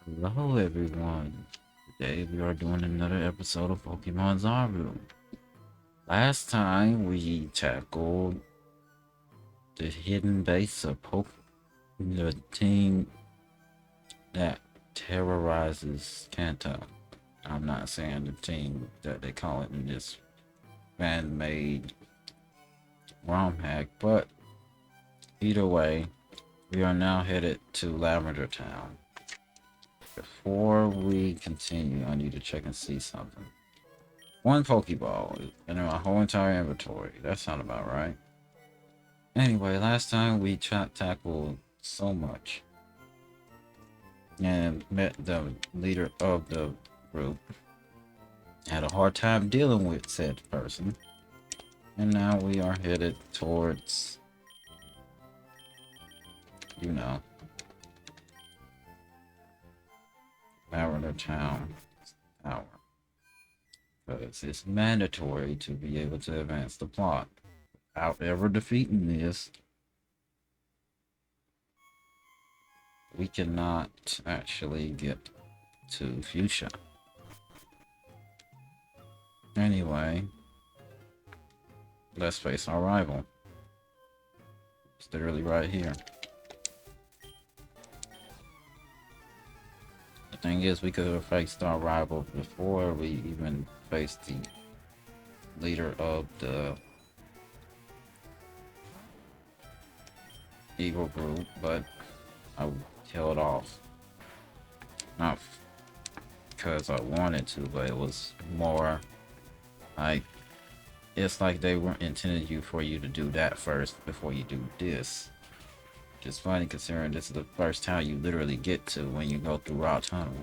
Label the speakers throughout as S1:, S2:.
S1: Hello everyone. Today we are doing another episode of Pokemon Zaru. Last time we tackled the hidden base of the team that terrorizes Kanto. I'm not saying the team that they call it in this fan-made ROM hack, but either way, we are now headed to Lavender Town. Before we continue, I need to check and see something. One Pokeball in my whole entire inventory. That sounds about right. Anyway, last time we tackled so much and met the leader of the group. Had a hard time dealing with said person. And now we are headed towards, you know, Lavender Town Tower. Because it's mandatory to be able to advance the plot. Without ever defeating this, we cannot actually get to Fuchsia. Anyway, let's face our rival. It's literally right here. The thing is, we could have faced our rival before we even faced the leader of the evil group, but I held off. Not because I wanted to, but it was more like it's like they weren't intended for you to do that first before you do this. Just funny considering this is the first town you literally get to when you go through Raw Tunnel.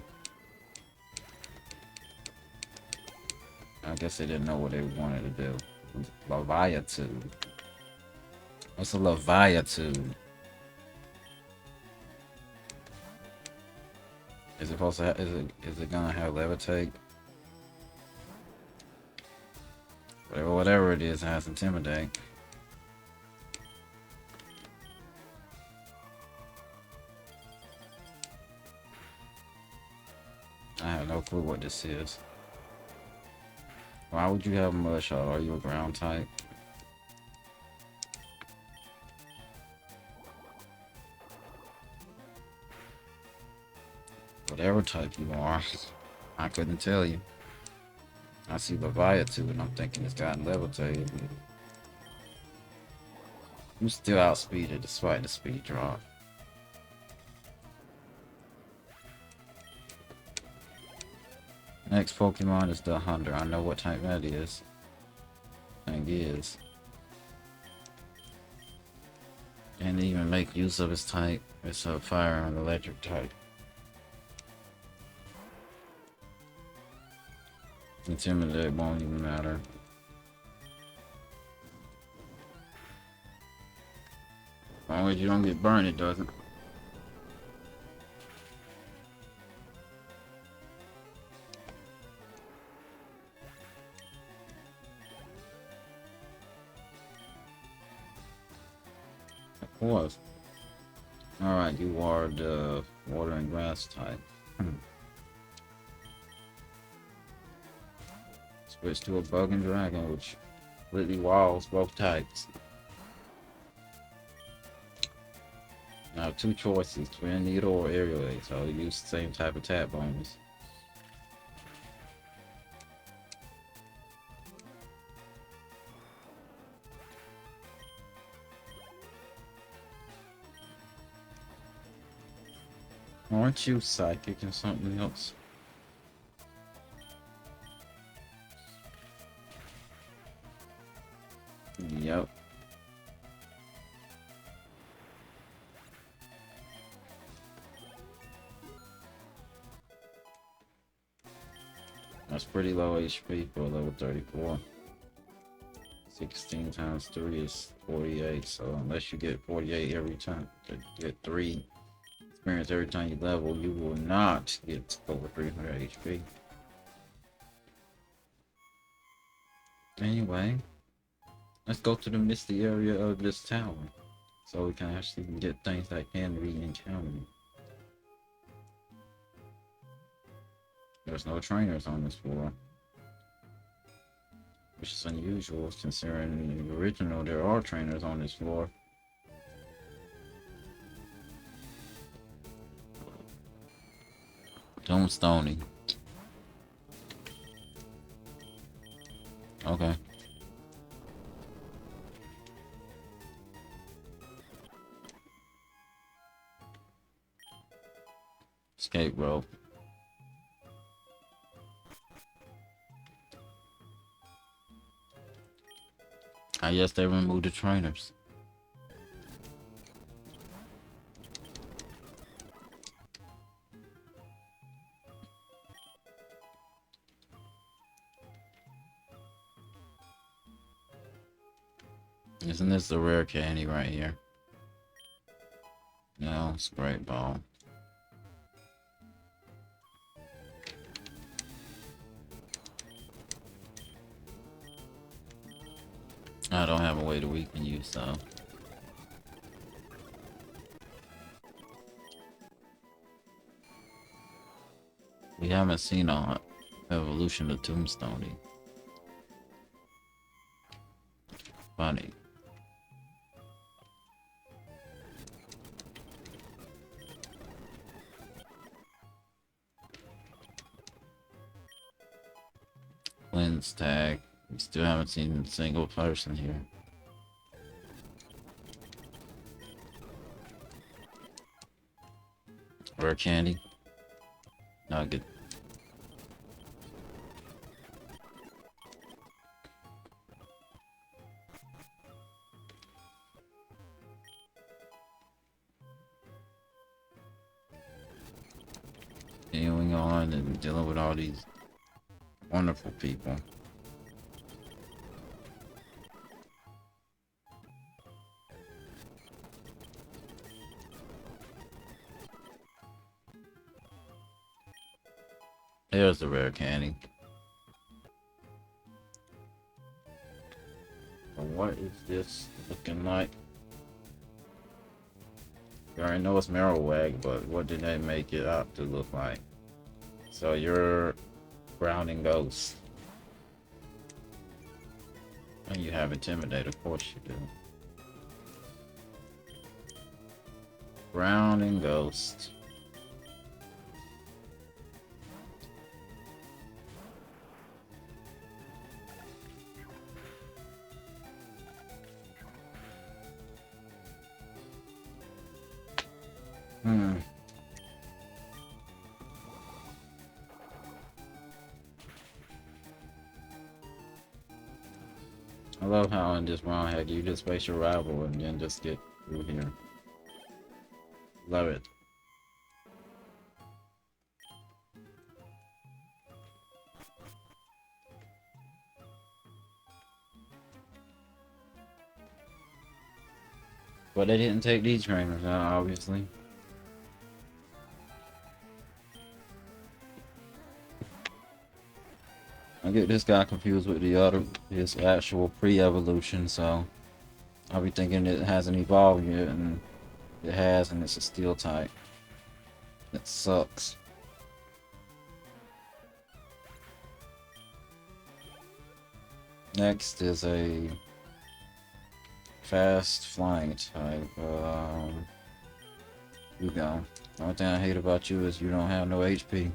S1: I guess they didn't know what they wanted to do. Leviathan. What's a Leviathan? Is it supposed to? Is it gonna have levitate? Whatever it is, it has intimidate. I have no clue what this is. Why would you have a mud shot? Are you a ground type? Whatever type you are, I couldn't tell you. I see Leviathan and I'm thinking it's gotten levitated. I'm still outspeeded despite the speed drop. Next Pokemon is the Hunter. I know what type that is. Thing is. And even make use of his type. It's a fire and electric type. Intimidate won't even matter. As long as you don't get burned, it doesn't. Of course. Alright, you are the water and grass type. Switch to a bug and dragon, which completely walls both types. Now, two choices, Twin Needle or Aerial Ace. So I'll use the same type of tap bonus. Aren't you psychic and something else? Yep. That's pretty low HP for level 34. 16 times 3 is 48, so unless you get 48 every time, you get 3 experience every time you level, you will not get over 300 HP. Anyway, let's go to the misty area of this tower, so we can actually get things that can be encountered. There's no trainers on this floor, which is unusual considering the original there are trainers on this floor. Tombstone. Okay. Escape rope. I guess they removed the trainers. Isn't this the rare candy right here? No, it's great ball. I don't have a way to weaken you, so. We haven't seen a evolution of Tombstone. Funny. Lens tag. We still haven't seen a single person here. Rare candy. Nugget. Continuing on and dealing with all these wonderful people. There's the rare candy. What is this looking like? You already know it's Marowak, but what did they make it out to look like? So you're grounding ghost. And you have Intimidate, of course you do. Grounding ghost. I love how in this round hack you just face your rival and then just get through here. Love it. But they didn't take these trainers out, obviously. I get this guy confused with the other, his actual pre-evolution, so I'll be thinking it hasn't evolved yet, and it has, and it's a steel type. It sucks. Next is a fast flying type. You go. The only thing I hate about you is you don't have no HP.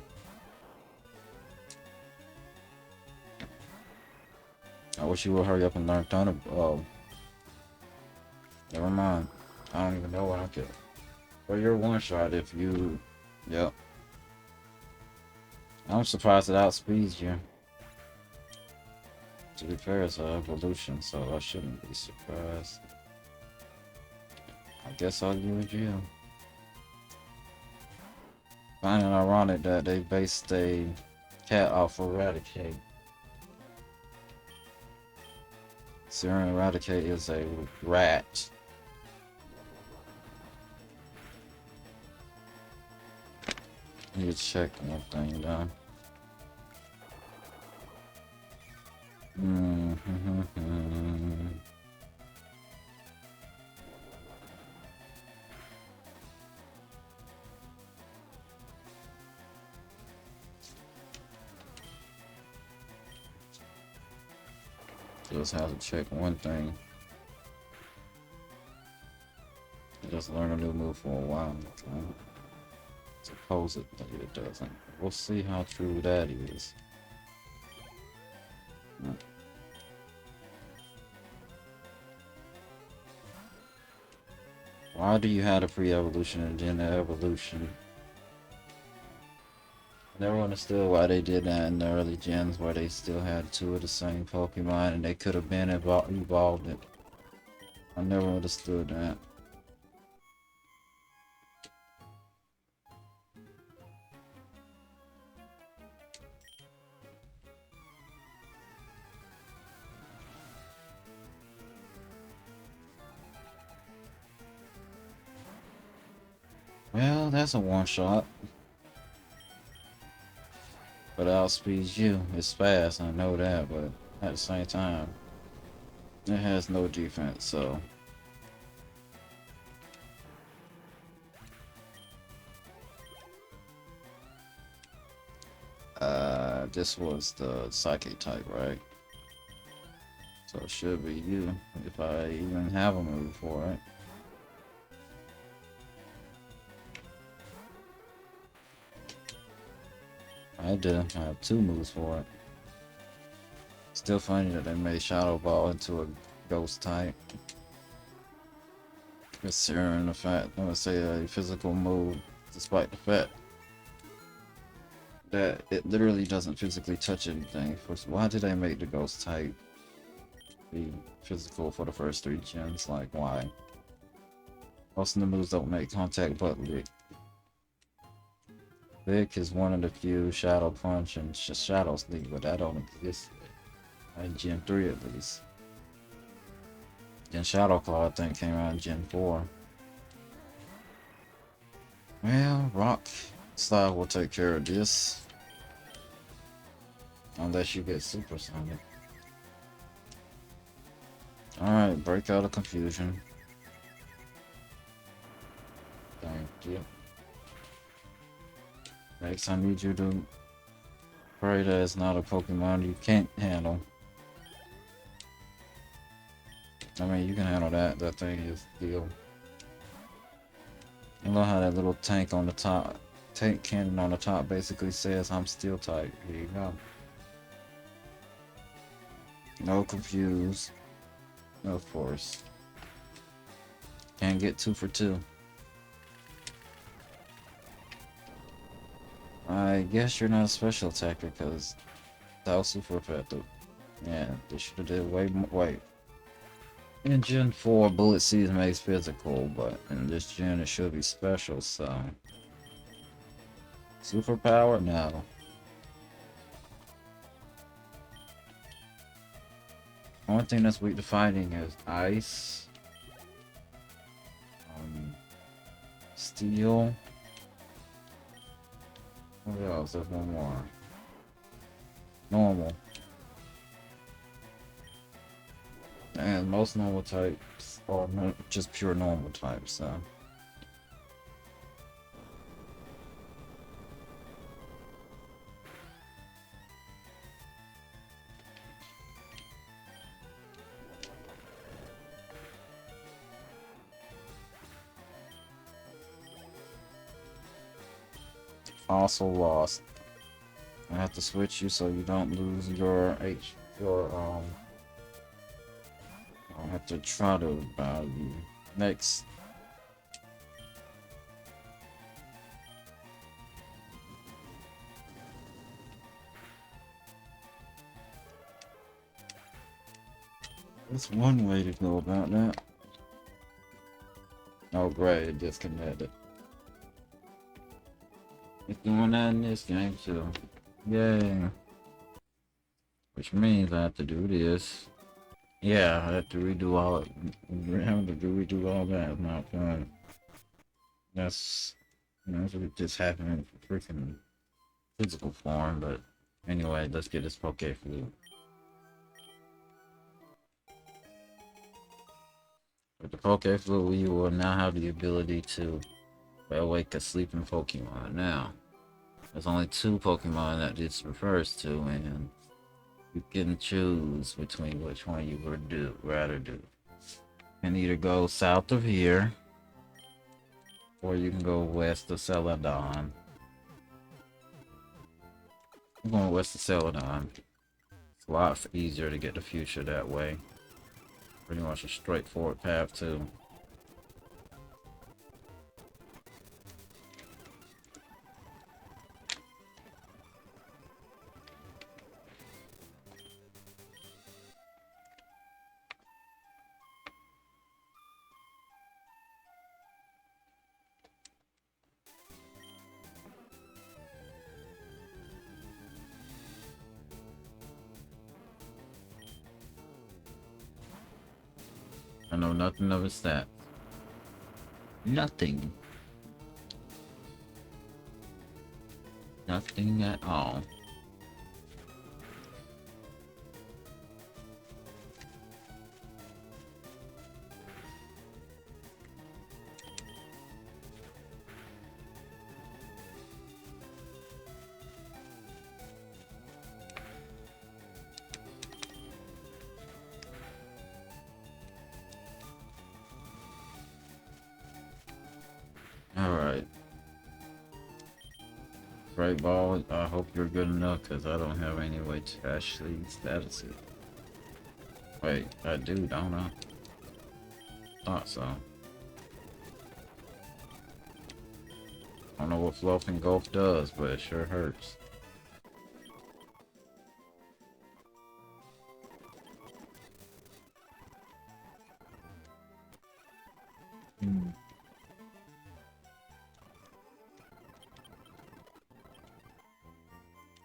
S1: I wish you would hurry up and learn Thunder. Oh. Never mind. I don't even know what I could. Well, you're one shot if you. Yep. I'm surprised it outspeeds you. To be fair, it's an evolution, so I shouldn't be surprised. I guess I'll use you. Finding ironic that they based a cat off of Eradicate. Serum Eradicate is a rat. I need to check one thing down. Just have to check one thing. Just learn a new move for a while. Supposedly it doesn't. We'll see how true that is. Why do you have a pre-evolution and then the evolution? I never understood why they did that in the early gens, where they still had two of the same Pokemon and they could have been evolved it. I never understood that. Well, that's a one-shot. But outspeeds you. It's fast, I know that, but at the same time, it has no defense, so... this was the Psychic type, right? So it should be you, if I even have a move for it. I do. I have two moves for it. Still funny that they made Shadow Ball into a Ghost type. Considering the fact, I'm gonna say a physical move, despite the fact that it literally doesn't physically touch anything. First, why did they make the Ghost type be physical for the first three gens? Like, why? Most of the moves don't make contact but Lick. Lick is one of the few Shadow Punch and Shadow Sneak, but that don't exist in Gen 3 at least. Then Shadow Claw, I think, came out in Gen 4. Well, Rock Slide will take care of this. Unless you get Super Sonic. Alright, break out of confusion. Thank you. Next, I need you to pray that it's not a Pokemon you can't handle. I mean, you can handle that. That thing is deal. You know how that little tank on the top, tank cannon on the top basically says, I'm Steel type. Here you go. No confuse. Of course. Can't get 2 for 2. I guess you're not a special attacker because that was super effective. Yeah, they should have did way more. Wait. In Gen 4, Bullet Seeds makes physical, but in this gen it should be special, so... Superpower? No. Only thing that's weak to fighting is Ice. Steel. What else? There's one more. Normal. And most normal types are just pure normal types, so... Also lost. I have to switch you so you don't lose your I'll have to try to value. Next. That's one way to go about that. Oh great, it disconnected. It's doing that in this game too. Yay. Which means I have to do this. Yeah, I have to redo all it. Having to redo all that is not fun. That's what just happened in freaking physical form, but anyway, let's get this Poke Flute. With the Poke Flute, we will now have the ability to awake a sleeping Pokemon. Now, there's only 2 Pokemon that this refers to, and You can choose between which one you would rather do. You can either go south of here, or you can go west of Celadon. I'm going west of Celadon. It's a lot easier to get the future that way. Pretty much a straightforward path too. I know nothing of his stats. Nothing. Nothing at all. Alright. Great ball, I hope you're good enough because I don't have any way to actually status it. Wait, I do, don't I? Thought so. I don't know what Fluff and Golf does, but it sure hurts.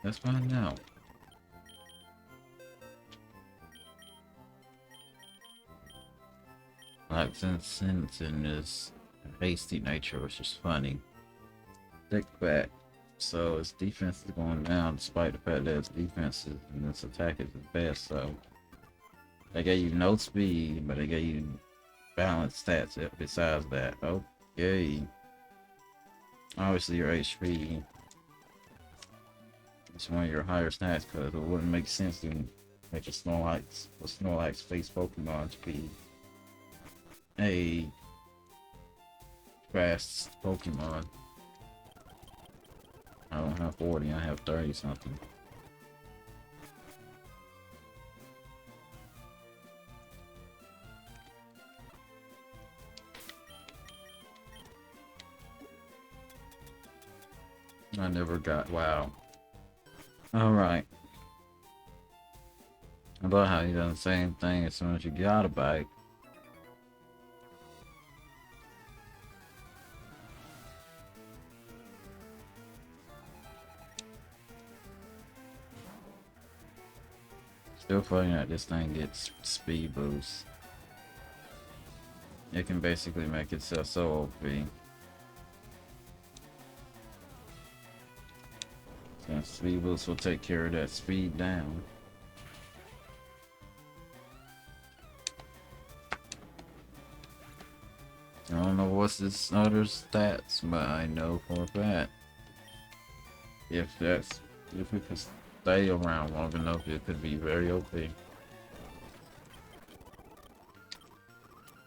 S1: Let's find out. Like Simpson is a hasty nature, which is funny. Thick back, so his defense is going down despite the fact that his defense is and his attack is the best. So they gave you no speed, but they gave you balanced stats besides that. Okay. Obviously your HP is one of your higher stats because it wouldn't make sense to make a Snorlax space Pokemon to be a fast Pokemon. I don't have 40, I have 30 something. I never got, wow. Alright. I love how he does the same thing as soon as you got a bite. Still finding out this thing gets speed boost. It can basically make itself so OP. So speed boost will take care of that speed down. I don't know what's this other stats, but I know for a fact if we could stay around long enough, it could be very OP.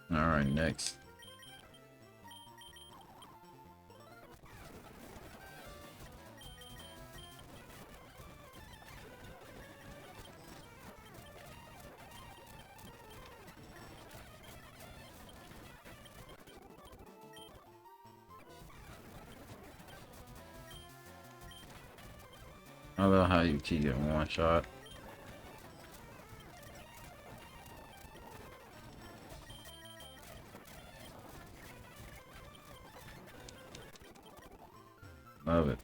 S1: Alright, next. I love how you keep getting one shot. Love it.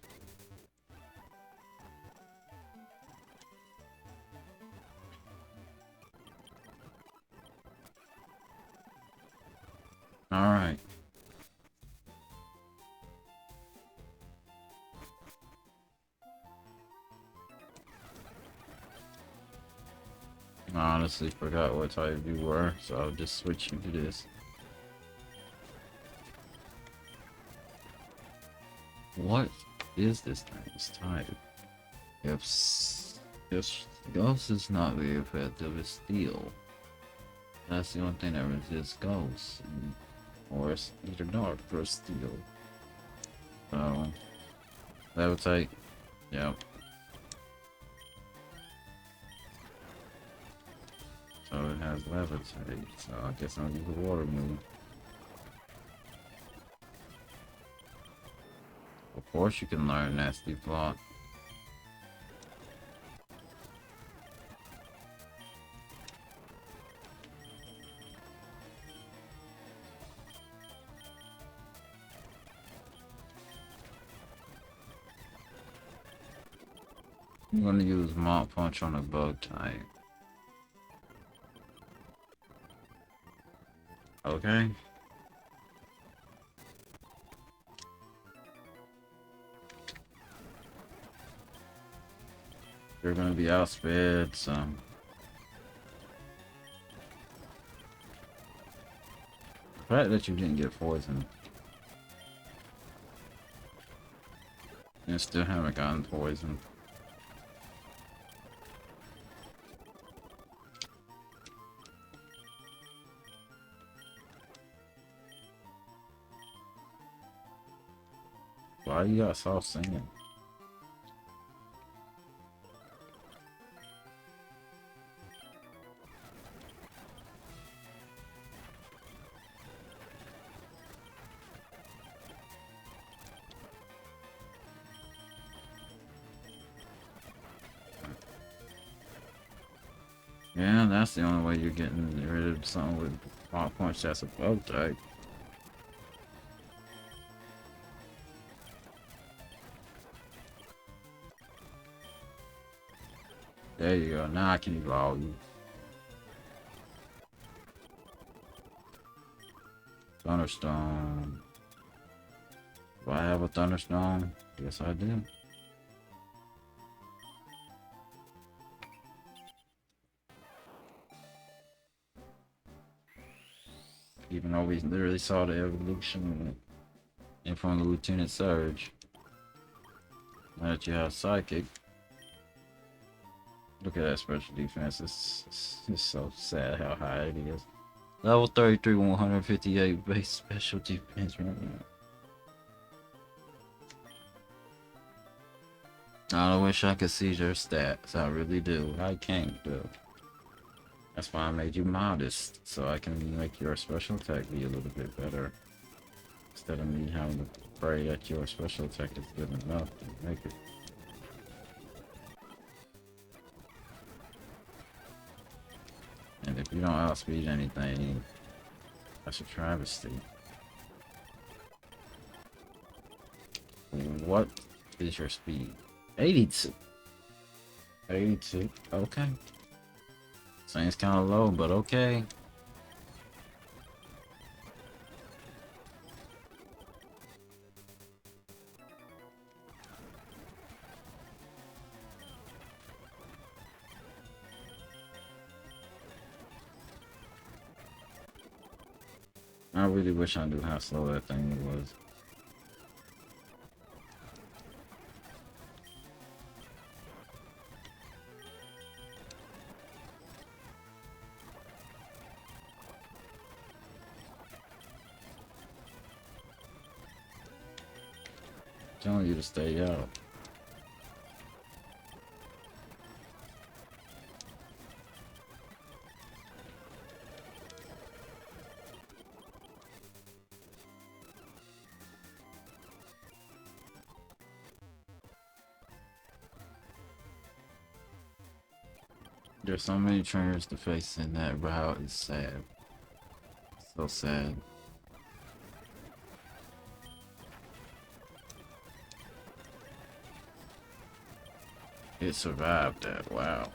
S1: Alright. I honestly forgot what type you were, so I'll just switch you to this. What is this thing's type? If Ghost is not very effective, it's steel. That's the only thing that resists ghosts. Or it's either dark or steel. So, levitate. Yep. So it has levitate. So I guess I'll use the water move. Of course you can learn nasty plot. I'm gonna use Mop Punch on a bug type. Okay. You're gonna be outsped, so. The fact that you didn't get poisoned. And still haven't gotten poisoned. Why you got soft singing? Yeah, that's the only way you're getting rid of something with Mop Punch that's a bug type. There you go. Now I can evolve you. Thunderstorm. Do I have a thunderstorm? Yes, I do. Even though we literally saw the evolution in from the Lieutenant Surge. Now that you have Psychic. Look at that special defense. It's so sad how high it is. Level 33, 158 base special defense right now. I wish I could see their stats. I really do. I can't though. That's why I made you modest, so I can make your special attack be a little bit better. Instead of me having to pray that your special attack is good enough to make it. And if you don't outspeed anything, that's a travesty. What is your speed? 82. 82. Okay. Seems kind of low, but okay. I really wish I knew how slow that thing was. Telling you to stay out. There's so many trainers to face in that route. It's sad. So sad. It survived that. Wow.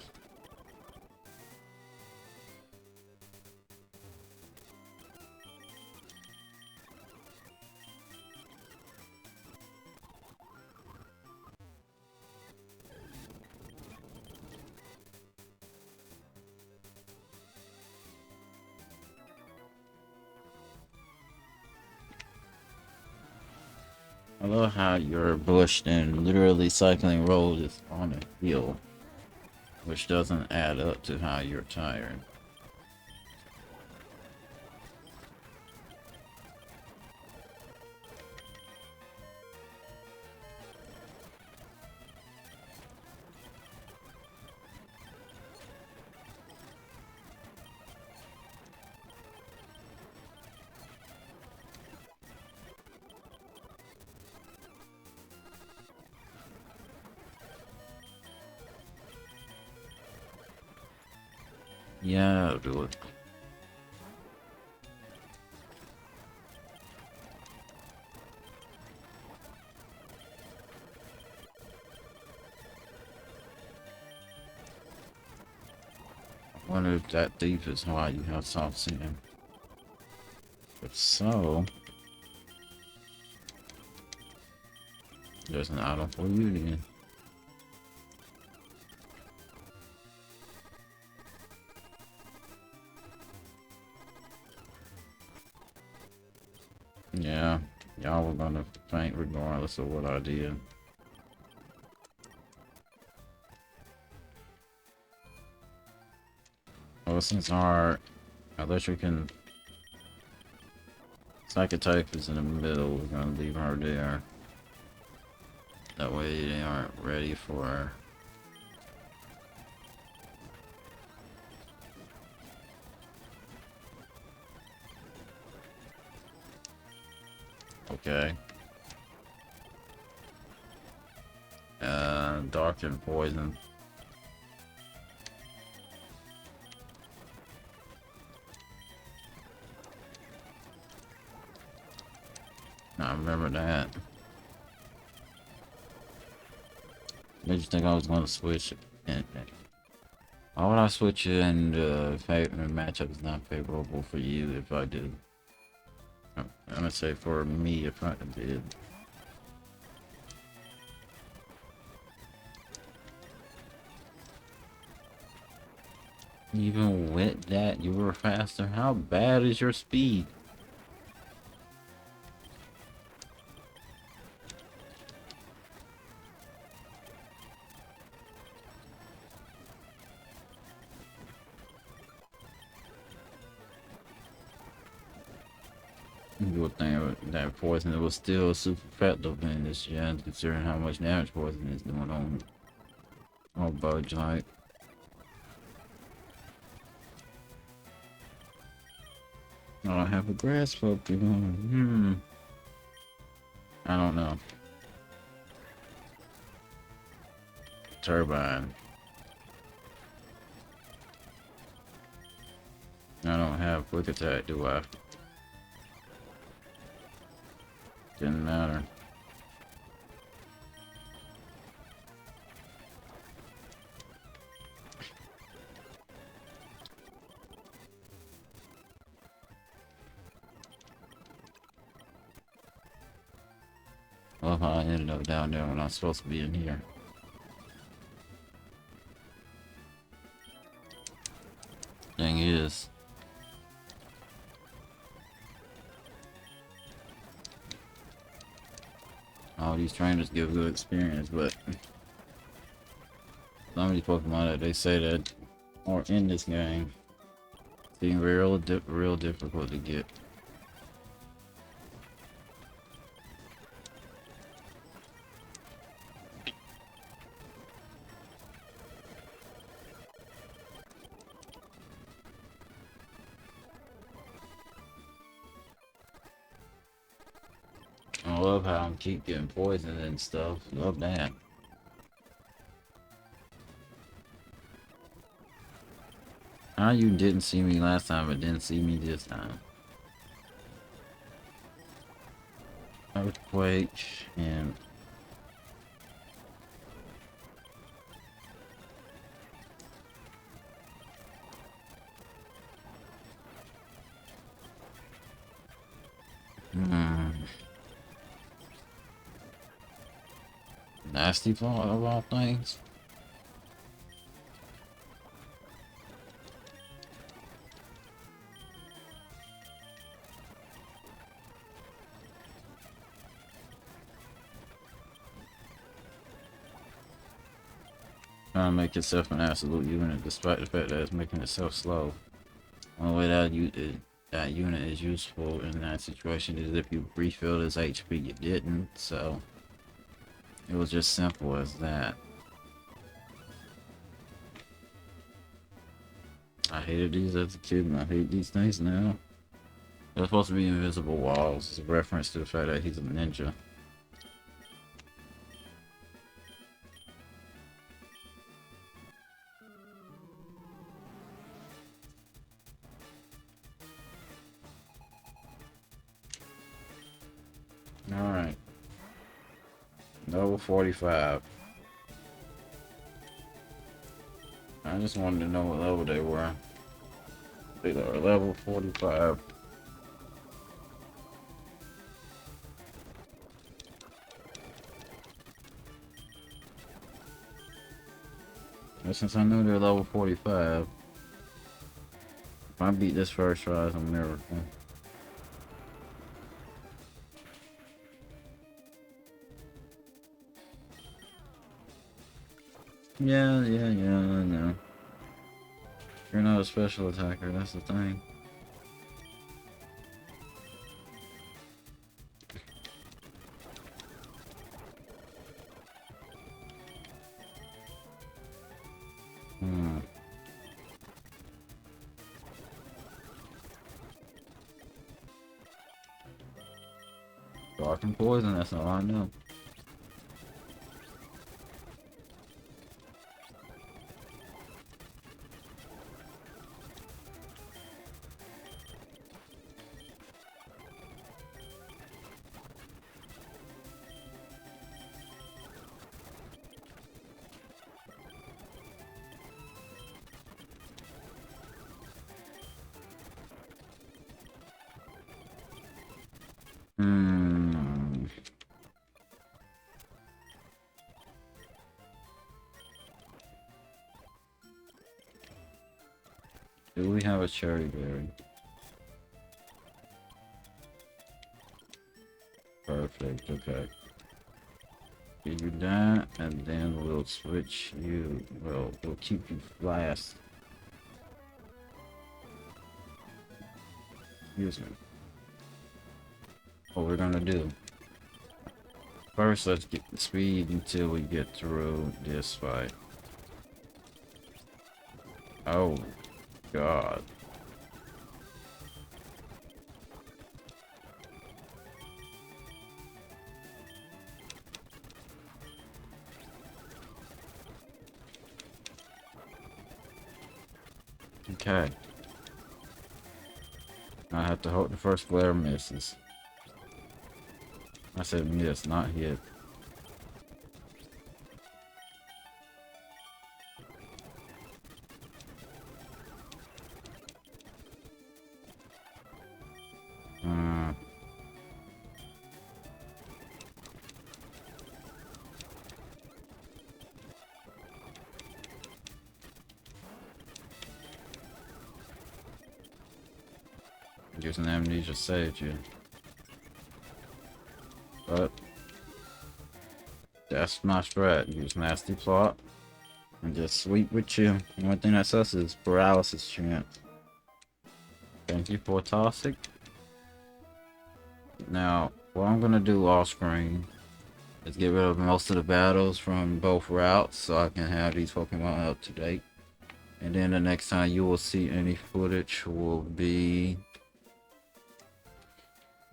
S1: I love how you're bushed and literally cycling road is on a hill. which doesn't add up to how you're tired. Yeah, I'll do it. I wonder if that deep is why you have soft sand. If so, there's an item for you then. Yeah, y'all were gonna faint regardless of what I did. Well, since our electric and psychic type is in the middle, we're gonna leave her there. That way they aren't ready for her. Okay. Dark and poison. I remember that. Did you think I was gonna switch it? Why would I switch it and the matchup is not favorable for you if I do? I'm gonna say for me if I did. Even with that, you were faster. How bad is your speed? You would think that poison was still super effective in this gen, considering how much damage poison is doing on Budge Light. Oh, I have a grass Pokemon. I don't know. Turbine. I don't have quick attack, do I? Didn't matter. Well, I ended up down there when I was supposed to be in here. Thing is, all these trainers give good experience, but some of these Pokemon that they say that are in this game seem real difficult to get. I love how I keep getting poisoned and stuff. Love that. How you didn't see me last time but didn't see me this time? Earthquake and nasty fall of all things. Trying to make itself an absolute unit, despite the fact that it's making itself slow. The only way that unit is useful in that situation is if you refilled his HP. You didn't, so it was just simple as that. I hated these as a kid, and I hate these things now. They're supposed to be invisible walls. It's a reference to the fact that he's a ninja. Alright. Level 45. I just wanted to know what level they were. They are level 45. And since I knew they're level 45, if I beat this first try, it's a miracle. Yeah, I know. You're not a special attacker, that's the thing. Dark and poison, that's all I know. Do we have a cherry berry? Perfect, okay. Give you that, and then we'll switch you. Well, we'll keep you last. Excuse me. What we're gonna do. First, let's get the speed until we get through this fight. Oh, God. Okay. I have to hope the first flare misses. I said miss, not hit. Using amnesia saved you. But that's my strat. Use nasty plot and just sweep with you. The only thing that sucks is paralysis chance. Thank you for toxic. Now, what I'm gonna do off screen is get rid of most of the battles from both routes so I can have these Pokemon up to date. And then the next time you will see any footage will be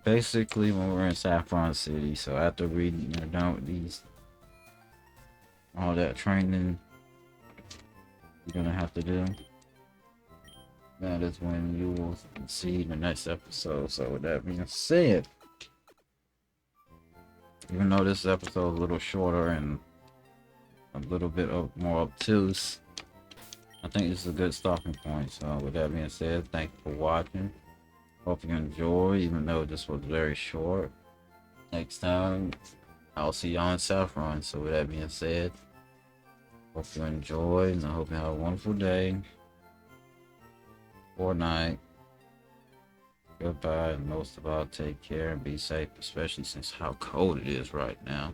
S1: basically when we're in Saffron City. So after reading, you're done with these, all that training you're gonna have to do, that is when you will see the next episode. So with that being said, even though this episode is a little shorter and a little bit more obtuse, I think this is a good stopping point. So with that being said, thank you for watching. Hope you enjoy, even though this was very short. Next time, I'll see y'all in Saffron. So with that being said, hope you enjoy, and I hope you have a wonderful day or night. Goodbye, and most of all, take care and be safe, especially since how cold it is right now.